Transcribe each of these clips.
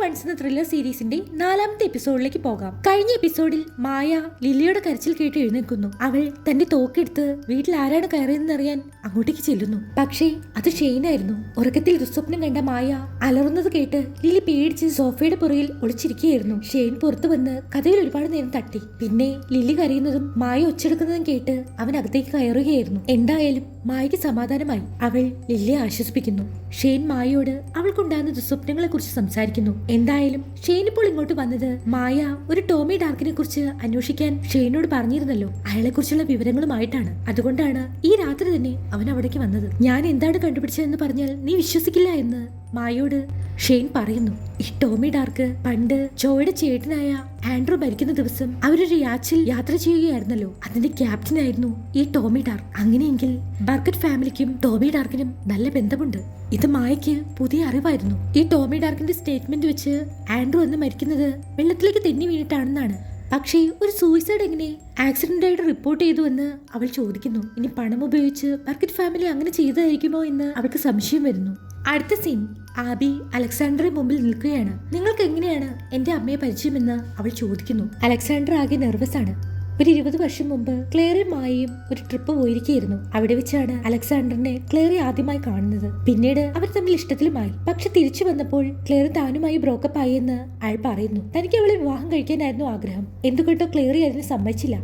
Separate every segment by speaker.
Speaker 1: Once എന്ന thriller സീരീസിന്റെ 4ാമത്തെ എപ്പിസോഡിലേക്ക് പോകാം. കഴിഞ്ഞ എപ്പിസോഡിൽ മായ ലില്ലിയുടെ കരച്ചിൽ കേട്ട് എഴുന്നേൽക്കുന്നു. അവൾ തന്റെ തോക്കെടുത്ത് വീട്ടിൽ ആരാണ് കയറിയെന്ന് അറിയാൻ അങ്ങോട്ടേക്ക് ചെല്ലുന്നു. പക്ഷേ അത് ഷെയ്നായിരുന്നു. ഉറക്കത്തിൽ ദുസ്വപ്നം കണ്ട മായ അലറുന്നത് കേട്ട് ലില്ലി പേടിച്ച് സോഫയുടെ പുറകിൽ ഒളിച്ചിരിക്കുകയായിരുന്നു. ഷെയ്ൻ പുറത്തു വന്ന് കഥയിൽ ഒരുപാട് നേരം തട്ടി. പിന്നെ ലില്ലി കരയുന്നതും മായ ഒച്ചെടുക്കുന്നതും കേട്ട് അവൻ അകത്തേക്ക് കയറുകയായിരുന്നു. എന്തായാലും മായയ്ക്ക് സമാധാനമായി. അവൾ ലില്ലിയെ ആശ്വസിപ്പിക്കുന്നു. ഷെയ്ൻ മായയോട് അവൾക്കുണ്ടാകുന്ന ദുസ്വപ്നങ്ങളെ കുറിച്ച് സംസാരിക്കുന്നു. എന്തായാലും ഷെയ്ൻ ഇപ്പോൾ ഇങ്ങോട്ട് വന്നത് മായ ഒരു ടോമി ഡാർക്കിനെ കുറിച്ച് അന്വേഷിക്കാൻ ഷെയ്നോട് പറഞ്ഞിരുന്നല്ലോ. അയാളെ കുറിച്ചുള്ള വിവരങ്ങളുമായിട്ടാണ്. അതുകൊണ്ടാണ് ഈ രാത്രി തന്നെ അവൻ അവിടേക്ക് വന്നത്. ഞാൻ എന്താണ് കണ്ടുപിടിച്ചതെന്ന് പറഞ്ഞാൽ നീ വിശ്വസിക്കില്ല എന്ന് മായയോട് ഷെയ്ൻ പറയുന്നു. ഈ ടോമി ഡാർക്ക് പണ്ട് ജോയുടെ ചേട്ടനായ ആൻഡ്രൂ മരിക്കുന്ന ദിവസം അവരൊരു യാച്ചിൽ യാത്ര ചെയ്യുകയായിരുന്നല്ലോ. അതിന്റെ ക്യാപ്റ്റൻ ആയിരുന്നു ഈ ടോമി ഡാർക്ക്. അങ്ങനെയെങ്കിൽ ബർക്കറ്റ് ഫാമിലിക്കും ടോമി ഡാർക്കിനും നല്ല ബന്ധമുണ്ട്. ഇത് മായയ്ക്ക് പുതിയ അറിവായിരുന്നു. ഈ ടോമി ഡാർക്കിന്റെ സ്റ്റേറ്റ്മെന്റ് വെച്ച് ആൻഡ്രൂ എന്ന് മരിക്കുന്നത് വെള്ളത്തിലേക്ക് തെന്നി വീണിട്ടാണെന്നാണ്. പക്ഷേ ഒരു സൂയിസൈഡ് എങ്ങനെ ആക്സിഡന്റ് ആയിട്ട് റിപ്പോർട്ട് ചെയ്തു എന്ന് അവൾ ചോദിക്കുന്നു. ഇനി പണം ഉപയോഗിച്ച് ബർക്കറ്റ് ഫാമിലി അങ്ങനെ ചെയ്തതായിരിക്കുമോ എന്ന് അവൾക്ക് സംശയം വരുന്നു. അടുത്ത സീൻ ആബി അലക്സാണ്ടറെ മുമ്പിൽ നിൽക്കുകയാണ്. നിങ്ങൾക്ക് എങ്ങനെയാണ് എന്റെ അമ്മയെ പരിചയമെന്ന് അവൾ ചോദിക്കുന്നു. അലക്സാണ്ടർ ആകെ നെർവസ് ആണ്. ഒരു 20 വർഷം മുമ്പ് ക്ലേറും മായയും ഒരു ട്രിപ്പ് പോയിരിക്കുകയായിരുന്നു. അവിടെ വെച്ചാണ് അലക്സാണ്ടറിനെ ക്ലേറി ആദ്യമായി കാണുന്നത്. പിന്നീട് അവർ തമ്മിൽ ഇഷ്ടത്തിലുമായി. പക്ഷെ തിരിച്ചു വന്നപ്പോൾ ക്ലേറി താനുമായി ബ്രോക്കപ്പ് ആയി എന്ന് അയാൾ പറയുന്നു. തനിക്ക് അവളെ വിവാഹം കഴിക്കാനായിരുന്നു ആഗ്രഹം. എന്തുകൊണ്ടോ ക്ലേറി അതിന് സമ്മതിച്ചില്ല.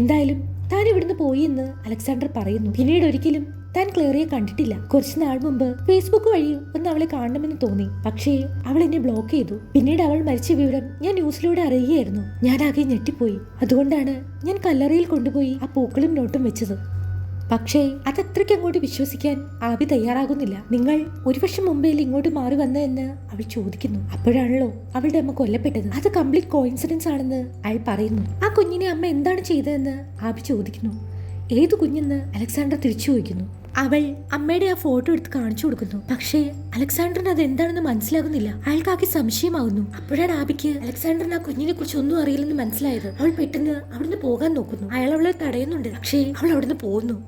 Speaker 1: എന്തായാലും താൻ ഇവിടുന്ന് പോയി എന്ന് അലക്സാണ്ടർ പറയുന്നു. പിന്നീട് ഒരിക്കലും താൻ ക്ലേറിയെ കണ്ടിട്ടില്ല. കുറച്ചു നാൾ മുമ്പ് ഫേസ്ബുക്ക് വഴി ഒന്ന് അവളെ കാണണമെന്ന് തോന്നി. പക്ഷേ അവൾ എന്നെ ബ്ലോക്ക് ചെയ്തു. പിന്നീട് അവൾ മരിച്ച വിവരം ഞാൻ ന്യൂസിലൂടെ അറിയുകയായിരുന്നു. ഞാൻ ആകെ ഞെട്ടിപ്പോയി. അതുകൊണ്ടാണ് ഞാൻ കല്ലറയിൽ കൊണ്ടുപോയി ആ പൂക്കളും നോട്ടും വെച്ചത്. പക്ഷേ അതത്രയ്ക്ക് അങ്ങോട്ട് വിശ്വസിക്കാൻ ആബി തയ്യാറാകുന്നില്ല. നിങ്ങൾ 1 വർഷം മുമ്പേ ഇങ്ങോട്ട് മാറി വന്നതെന്ന് അവൾ ചോദിക്കുന്നു. അപ്പോഴാണല്ലോ അവളുടെ അമ്മ കൊല്ലപ്പെട്ടത്. അത് കംപ്ലീറ്റ് കോയിൻസിഡൻസ് ആണെന്ന് അയാൾ പറയുന്നു. ആ കുഞ്ഞിനെ അമ്മ എന്താണ് ചെയ്തതെന്ന് ആബി ചോദിക്കുന്നു. ഏതു കുഞ്ഞെന്ന് അലക്സാണ്ടർ തിരിച്ചു ചോദിക്കുന്നു. അവൾ അമ്മയുടെ ആ ഫോട്ടോ എടുത്ത് കാണിച്ചു കൊടുക്കുന്നു. പക്ഷേ അലക്സാണ്ടറിന് അത് എന്താണെന്ന് മനസ്സിലാകുന്നില്ല. അയാൾക്കാക്കി സംശയമാകുന്നു. അപ്പോഴാണ് ആബിക്ക് അലക്സാണ്ടറിന് ആ കുഞ്ഞിനെ കുറിച്ച് ഒന്നും അറിയില്ലെന്ന് മനസ്സിലായത്. അവൾ പെട്ടെന്ന് അവിടുന്ന് പോകാൻ നോക്കുന്നു. അയാൾ അവളെ തടയുന്നുണ്ട്. പക്ഷേ അവൾ അവിടുന്ന് പോകുന്നു.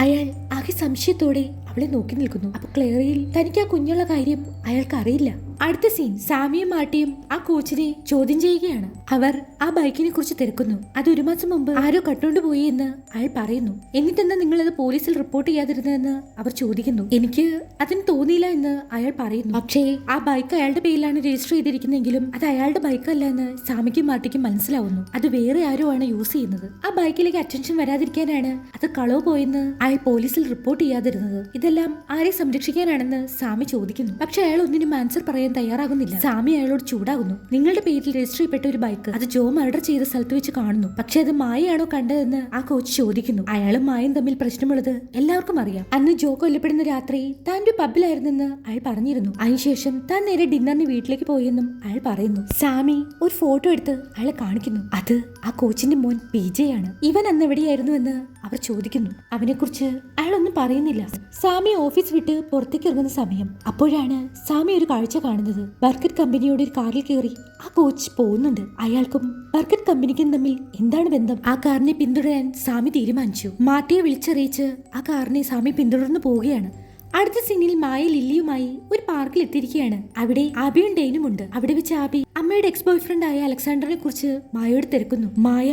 Speaker 1: അയാൾ ആകെ സംശയത്തോടെ അവളെ നോക്കി നിൽക്കുന്നു. അപ്പൊ ക്ലേറിയിൽ തനിക്ക് ആ കുഞ്ഞുള്ള കാര്യം അയാൾക്ക് അറിയില്ല. അടുത്ത സീൻ സാമിയും മാട്ടിയും ആ കോച്ചിനെ ചോദ്യം ചെയ്യുകയാണ്. അവർ ആ ബൈക്കിനെ കുറിച്ച് തിരക്കുന്നു. അത് 1 മാസം മുമ്പ് ആരോ കട്ടുകൊണ്ട് പോയി എന്ന് അയാൾ പറയുന്നു. എന്നിട്ടെന്താ നിങ്ങൾ അത് പോലീസിൽ റിപ്പോർട്ട് ചെയ്യാതിരുന്നതെന്ന് അവർ ചോദിക്കുന്നു. എനിക്ക് അതിന് തോന്നിയില്ല എന്ന് അയാൾ പറയുന്നു. പക്ഷേ ആ ബൈക്ക് അയാളുടെ പേരിലാണ് രജിസ്റ്റർ ചെയ്തിരിക്കുന്നെങ്കിലും അത് അയാളുടെ ബൈക്കല്ല എന്ന് സാമിക്കും മാട്ടിക്കും മനസ്സിലാവുന്നു. അത് വേറെ ആരോ ആണ് യൂസ് ചെയ്യുന്നത്. ആ ബൈക്കിലേക്ക് അറ്റൻഷൻ വരാതിരിക്കാനാണ് അത് കളവ് പോയെന്ന് അയാൾ പോലീസിൽ റിപ്പോർട്ട് ചെയ്യാതിരുന്നത്. ഇതെല്ലാം ആരെ സംരക്ഷിക്കാനാണെന്ന് സാമി ചോദിക്കുന്നു. പക്ഷെ അയാൾ ഒന്നിനും ആൻസർ പറയാൻ തയ്യാറാകുന്നില്ല. സാമി അയാളോട് ചൂടാകുന്നു. നിങ്ങളുടെ പേരിൽ രജിസ്റ്റർ ചെയ്യപ്പെട്ട ഒരു ബൈക്ക് അത് ജോ മർഡർ ചെയ്ത സ്ഥലത്ത് വെച്ച് കാണുന്നു. പക്ഷെ അത് മായയാണോ കണ്ടതെന്ന് ആ കോച്ച് ചോദിക്കുന്നു. അയാളും മായയും തമ്മിൽ പ്രശ്നമുള്ളത് എല്ലാവർക്കും അറിയാം. അന്ന് ജോ കൊല്ലപ്പെടുന്ന രാത്രി താൻ ഒരു പബ്ബിലായിരുന്നെന്ന് അയാൾ പറഞ്ഞിരുന്നു. അതിനുശേഷം താൻ നേരെ ഡിന്നറിന് വീട്ടിലേക്ക് പോയെന്നും അയാൾ പറയുന്നു. സാമി ഒരു ഫോട്ടോ എടുത്ത് അയാളെ കാണിക്കുന്നു. അത് ആ കോച്ചിന്റെ മോൻ PJ ആണ്. ഇവൻ അന്ന് എവിടെയായിരുന്നു എന്ന് അവർ ചോദിക്കുന്നു. അവനെ കുറിച്ച് അയാളൊന്നും പറയുന്നില്ല. സാമി ഓഫീസ് വിട്ട് പുറത്തേക്ക് ഇറങ്ങുന്ന സമയം. അപ്പോഴാണ് സാമി ഒരു കാഴ്ച കാണുന്നത്. ബർക്കറ്റ് കമ്പനിയോട് ഒരു കാറിൽ കയറി ആ കോച്ച് പോകുന്നുണ്ട്. അയാൾക്കും ബർക്കറ്റ് കമ്പനിക്കും തമ്മിൽ എന്താണ് ബന്ധം? ആ കാറിനെ പിന്തുടരാൻ സാമി തീരുമാനിച്ചു. മാട്ടിയെ വിളിച്ചറിയിച്ച് ആ കാറിനെ സാമി പിന്തുടർന്നു പോവുകയാണ്. അടുത്ത സീനിൽ മായ ലില്ലിയുമായി ഒരു പാർക്കിൽ എത്തിയിരിക്കുകയാണ്. അവിടെ ആബിയും ഡെയിനും ഉണ്ട്. അവിടെ വെച്ച് ആബി അമ്മയുടെ എക്സ് ബോയ് ഫ്രണ്ട് ആയ അലക്സാണ്ടറിനെ കുറിച്ച് മായയോട് തിരക്കുന്നു. മായ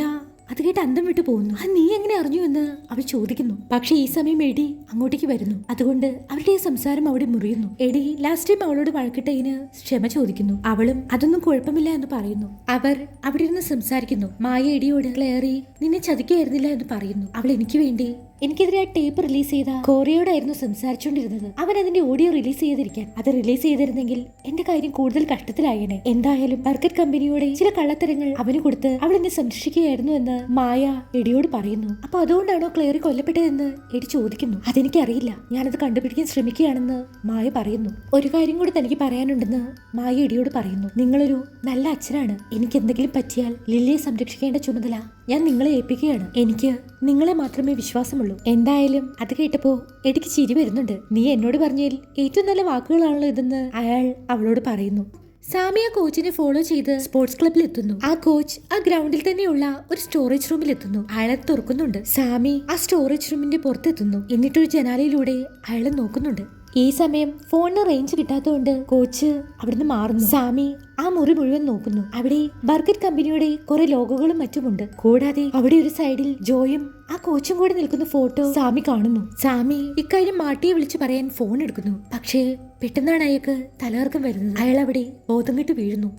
Speaker 1: അത് കേട്ട് അന്തം വിട്ടു പോകുന്നു. അത് നീ എങ്ങനെ അറിഞ്ഞു എന്ന് അവൾ ചോദിക്കുന്നു. പക്ഷെ ഈ സമയം എഡി അങ്ങോട്ടേക്ക് വരുന്നു. അതുകൊണ്ട് അവരുടെ സംസാരം അവിടെ മുറിയുന്നു. എഡി ലാസ്റ്റ് ടൈം അവളോട് വഴക്കിട്ടതിന് ക്ഷമ ചോദിക്കുന്നു. അവളും അതൊന്നും കുഴപ്പമില്ല എന്ന് പറയുന്നു. അവർ അവിടെ ഇരുന്ന് സംസാരിക്കുന്നു. മായ എഡിയോട് ക്ലേറി നിന്നെ ചതിക്കായിരുന്നില്ല എന്ന് പറയുന്നു. അവൾ എനിക്ക് വേണ്ടി എനിക്കെതിരെ ആ ടേപ്പ് റിലീസ് ചെയ്ത കോറിയോടായിരുന്നു സംസാരിച്ചുകൊണ്ടിരുന്നത്. അവൻ അതിന്റെ ഓഡിയോ റിലീസ് ചെയ്തിരിക്കാൻ. അത് റിലീസ് ചെയ്തിരുന്നെങ്കിൽ എന്റെ കാര്യം കൂടുതൽ കഷ്ടത്തിലായേനെ. എന്തായാലും ബർക്കറ്റ് കമ്പനിയോടെ ചില കള്ളത്തരങ്ങൾ അവന് കൊടുത്ത് അവൾ എന്നെ സംരക്ഷിക്കുകയായിരുന്നു എന്ന് മായ എഡിയോട് പറയുന്നു. അപ്പൊ അതുകൊണ്ടാണോ ക്ലേറി കൊല്ലപ്പെട്ടതെന്ന് എഡി ചോദിക്കുന്നു. അതെനിക്കറിയില്ല. ഞാനത് കണ്ടുപിടിക്കാൻ ശ്രമിക്കുകയാണെന്ന് മായ പറയുന്നു. ഒരു കാര്യം കൂടി തനിക്ക് പറയാനുണ്ടെന്ന് മായ എഡിയോട് പറയുന്നു. നിങ്ങളൊരു നല്ല അച്ഛനാണ്. എനിക്ക് എന്തെങ്കിലും പറ്റിയാൽ ലില്ലിയെ സംരക്ഷിക്കേണ്ട ചുമതല ഞാൻ നിങ്ങളെ ഏൽപ്പിക്കുകയാണ്. എനിക്ക് നിങ്ങളെ മാത്രമേ വിശ്വാസമുള്ളൂ. എന്തായാലും അത് കേട്ടപ്പോ എഡിക്ക് ചിരി വരുന്നുണ്ട്. നീ എന്നോട് പറഞ്ഞതിൽ ഏറ്റവും നല്ല വാക്കുകളാണല്ലോ ഇതെന്ന് അയാൾ അവളോട് പറയുന്നു. സാമി ആ കോച്ചിനെ ഫോളോ ചെയ്ത് സ്പോർട്സ് ക്ലബിൽ എത്തുന്നു. ആ കോച്ച് ആ ഗ്രൗണ്ടിൽ തന്നെയുള്ള ഒരു സ്റ്റോറേജ് റൂമിൽ എത്തുന്നു. അയാളെ തുറക്കുന്നുണ്ട്. സാമി ആ സ്റ്റോറേജ് റൂമിന്റെ പുറത്തെത്തുന്നു. എന്നിട്ടൊരു ജനാലയിലൂടെ അയാളെ നോക്കുന്നുണ്ട്. ഈ സമയം ഫോണിന് റേഞ്ച് കിട്ടാത്തതുകൊണ്ട് കോച്ച് അവിടുന്ന് മാറുന്നു. സാമി ആ മുറി മുഴുവൻ നോക്കുന്നു. അവിടെ ബർഗർ കമ്പനിയുടെ കുറെ ലോഗോകളും മറ്റുമുണ്ട്. കൂടാതെ അവിടെ ഒരു സൈഡിൽ ജോയും ആ കോച്ചും കൂടി നിൽക്കുന്ന ഫോട്ടോ സാമി കാണുന്നു. സാമി ഇക്കാര്യം മാട്ടിയെ വിളിച്ചു പറയാൻ ഫോൺ എടുക്കുന്നു. പക്ഷേ പെട്ടെന്നാണ് അയാൾക്ക് തലകർക്കം വരുന്നത്. അയാൾ അവിടെ ബോധം കെട്ട് വീഴുന്നു.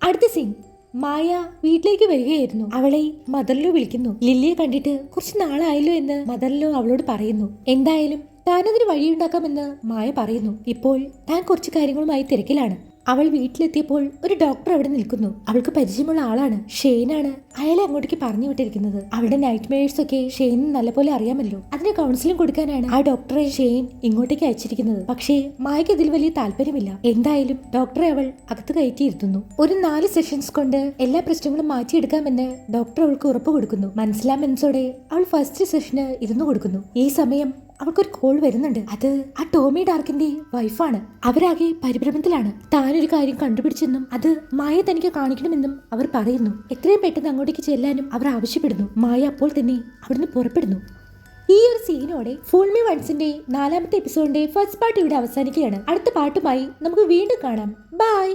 Speaker 1: അടുത്ത സീൻ, മായ വീട്ടിലേക്ക് വരികയായിരുന്നു. അവളെ മദർലോ വിളിക്കുന്നു. ലില്ലിയെ കണ്ടിട്ട് കുറച്ച് നാളായല്ലോ എന്ന് മദർലോ അവളോട് പറയുന്നു. എന്തായാലും താനതിന് വഴിയുണ്ടാക്കാമെന്ന് മായ പറയുന്നു. ഇപ്പോൾ താൻ കുറച്ച് കാര്യങ്ങളുമായി തിരക്കിലാണ്. അവൾ വീട്ടിലെത്തിയപ്പോൾ ഒരു ഡോക്ടർ അവിടെ നിൽക്കുന്നു. അവൾക്ക് പരിചയമുള്ള ആളാണ്. ഷെയ്നാണ് അയാളെ അങ്ങോട്ടേക്ക് പറഞ്ഞു വിട്ടിരിക്കുന്നത്. അവളുടെ നൈറ്റ് മെയർസ് ഒക്കെ ഷെയ്ന് നല്ലപോലെ അറിയാമല്ലോ. അതിന് കൗൺസിലിംഗ് കൊടുക്കാനാണ് ആ ഡോക്ടറെ ഷെയ്ൻ ഇങ്ങോട്ടേക്ക് അയച്ചിരിക്കുന്നത്. പക്ഷേ മായക്ക് ഇതിൽ വലിയ താല്പര്യമില്ല. എന്തായാലും ഡോക്ടറെ അവൾ അകത്ത് കയറ്റിയിരുത്തുന്നു. ഒരു 4 സെഷൻസ് കൊണ്ട് എല്ലാ പ്രശ്നങ്ങളും മാറ്റിയെടുക്കാമെന്ന് ഡോക്ടർ അവൾക്ക് ഉറപ്പ് കൊടുക്കുന്നു. മനസ്സിലാമെന്നോടെ അവൾ ഫസ്റ്റ് സെഷന് ഇരുന്നു കൊടുക്കുന്നു. ഈ സമയം അവൾക്കൊരു കോൾ വരുന്നുണ്ട്. അത് ആ ടോമി ഡാർക്കിന്റെ വൈഫാണ്. അവരാകെ പരിഭ്രമത്തിലാണ്. താനൊരു കാര്യം കണ്ടുപിടിച്ചെന്നും അത് മായ തനിക്ക് കാണിക്കണമെന്നും അവർ പറയുന്നു. എത്രയും പെട്ടെന്ന് അങ്ങോട്ടേക്ക് ചെല്ലാനും അവർ ആവശ്യപ്പെടുന്നു. മായ അപ്പോൾ തന്നെ അവിടുന്ന് പുറപ്പെടുന്നു. ഈ ഒരു സീനോടെ ഫൂൾ മീ വൺസിന്റെ 4ാമത്തെ എപ്പിസോഡിന്റെ ഫസ്റ്റ് പാർട്ട് ഇവിടെ അവസാനിക്കുകയാണ്. അടുത്ത പാട്ടുമായി നമുക്ക് വീണ്ടും കാണാം. ബൈ.